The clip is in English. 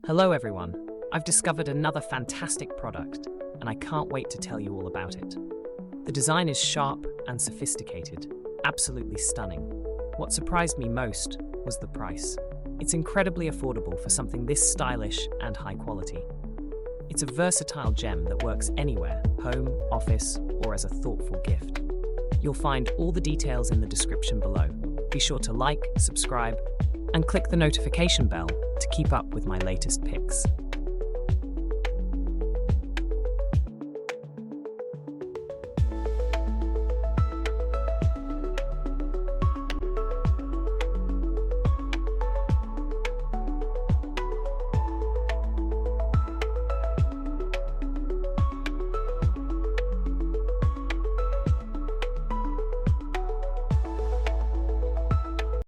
Hello everyone, I've discovered another fantastic product and I can't wait to tell you all about it. The design is sharp and sophisticated, absolutely stunning. What surprised me most was the price. It's incredibly affordable for something this stylish and high quality. It's a versatile gem that works anywhere, home, office, or as a thoughtful gift. You'll find all the details in the description below. Be sure to like, subscribe, and click the notification bell to keep up with my latest picks.